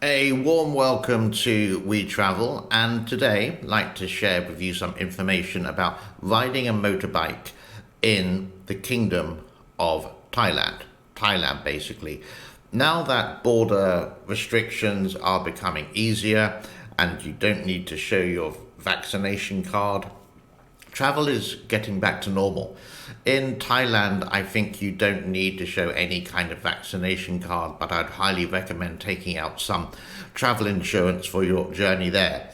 A warm welcome to We Travel, and today I'd like to share with you some information about riding a motorbike in the Kingdom of Thailand. Thailand, basically. Now that border restrictions are becoming easier and you don't need to show your vaccination card, travel is getting back to normal. In Thailand, I think you don't need to show any kind of vaccination card, but I'd highly recommend taking out some travel insurance for your journey there.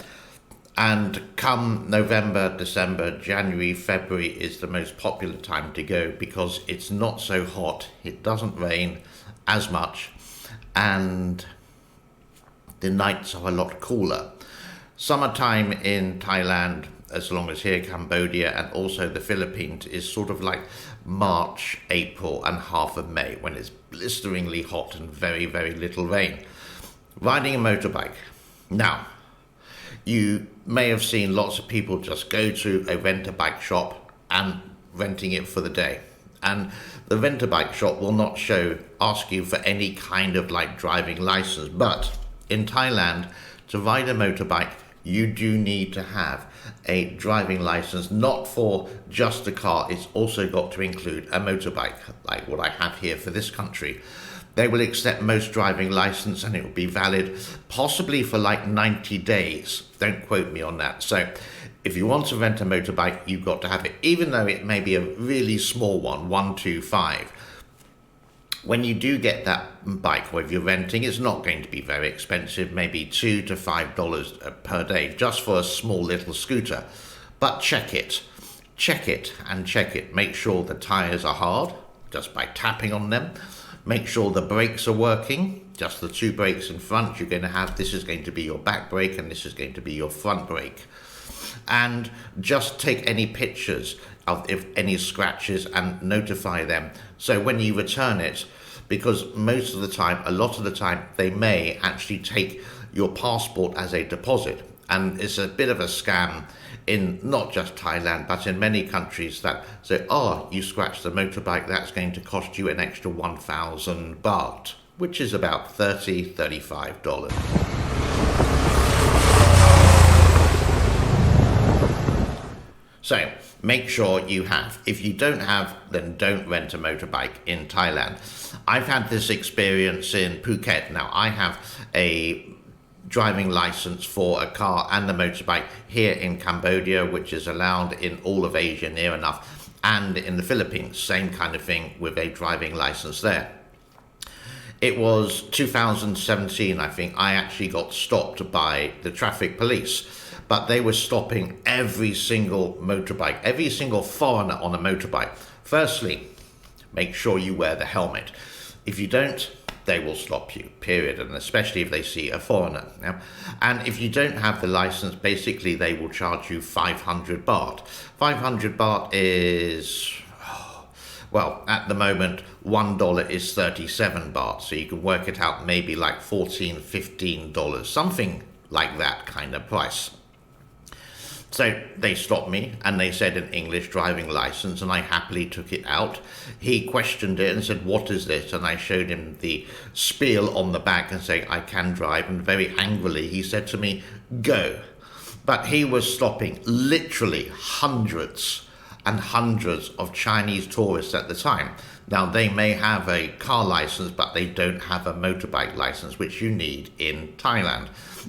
And come November, December, January, February is the most popular time to go because it's not so hot, it doesn't rain as much, and the nights are a lot cooler. Summertime in Thailand, as long as here, Cambodia and also the Philippines, is sort of like March, April and half of May, when it's blisteringly hot and very, very little rain. Riding a motorbike. Now, you may have seen lots of people just go to a rent-a-bike shop and renting it for the day. And the rent-a-bike shop will not ask you for any kind of like driving license. But in Thailand, to ride a motorbike, you do need to have a driving license, not for just a car. It's also got to include a motorbike, like what I have here for this country. They will accept most driving license and it will be valid possibly for like 90 days. Don't quote me on that. So if you want to rent a motorbike, you've got to have it, even though it may be a really small one, 125. When you do get that bike, or if you're renting, it's not going to be very expensive, maybe $2 to $5 per day, just for a small little scooter. But check it and check it. Make sure the tires are hard, just by tapping on them. Make sure the brakes are working, just the two brakes in front you're going to have. This is going to be your back brake and this is going to be your front brake. And just take any pictures of if any scratches and notify them. So when you return it, because most of the time, a lot of the time, they may actually take your passport as a deposit. And it's a bit of a scam in not just Thailand, but in many countries that say, oh, you scratched the motorbike, that's going to cost you an extra 1,000 baht, which is about $35. So make sure you have. If you don't have, then don't rent a motorbike in Thailand. I've had this experience in Phuket. Now, I have a driving license for a car and a motorbike here in Cambodia, which is allowed in all of Asia near enough, and in the Philippines, same kind of thing with a driving license there. It was 2017, I think, I actually got stopped by the traffic police. But they were stopping every single motorbike, every single foreigner on a motorbike. Firstly, make sure you wear the helmet. If you don't, they will stop you, period, and especially if they see a foreigner. Yeah? And if you don't have the license, basically they will charge you 500 baht. 500 baht is, well, at the moment, $1 is 37 baht, so you can work it out maybe like $14, $15, something like that kind of price. So they stopped me and they said an English driving license, and I happily took it out. He questioned it and said, what is this? And I showed him the spiel on the back and saying, I can drive. And very angrily, he said to me, go. But he was stopping literally hundreds and hundreds of Chinese tourists at the time. Now, they may have a car license, but they don't have a motorbike license, which you need in Thailand.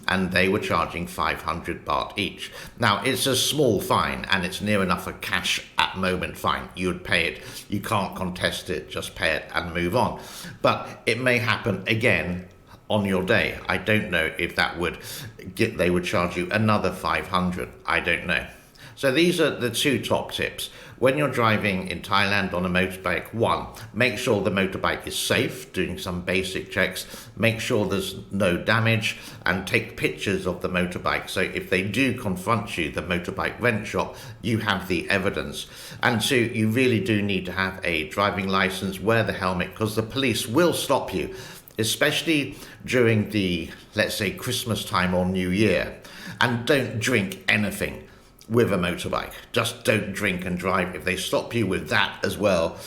And they were charging 500 baht each. Now, it's a small fine, and it's near enough a cash at moment fine. You would pay it, you can't contest it, just pay it and move on. But it may happen again on your day. I don't know if they would charge you another 500. I don't know. So these are the two top tips. When you're driving in Thailand on a motorbike, one, make sure the motorbike is safe, doing some basic checks, make sure there's no damage, and take pictures of the motorbike. So if they do confront you, the motorbike rent shop, you have the evidence. And two, you really do need to have a driving license, wear the helmet, because the police will stop you, especially during the, let's say, Christmas time or New Year. And don't drink anything with a motorbike. Just don't drink and drive. If they stop you with that as well,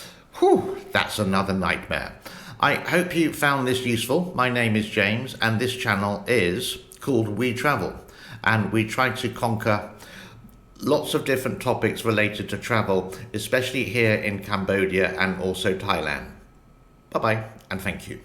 that's another nightmare. I hope you found this useful. My name is James and this channel is called We Travel, and we try to conquer lots of different topics related to travel, especially here in Cambodia and also Thailand. Bye bye and thank you.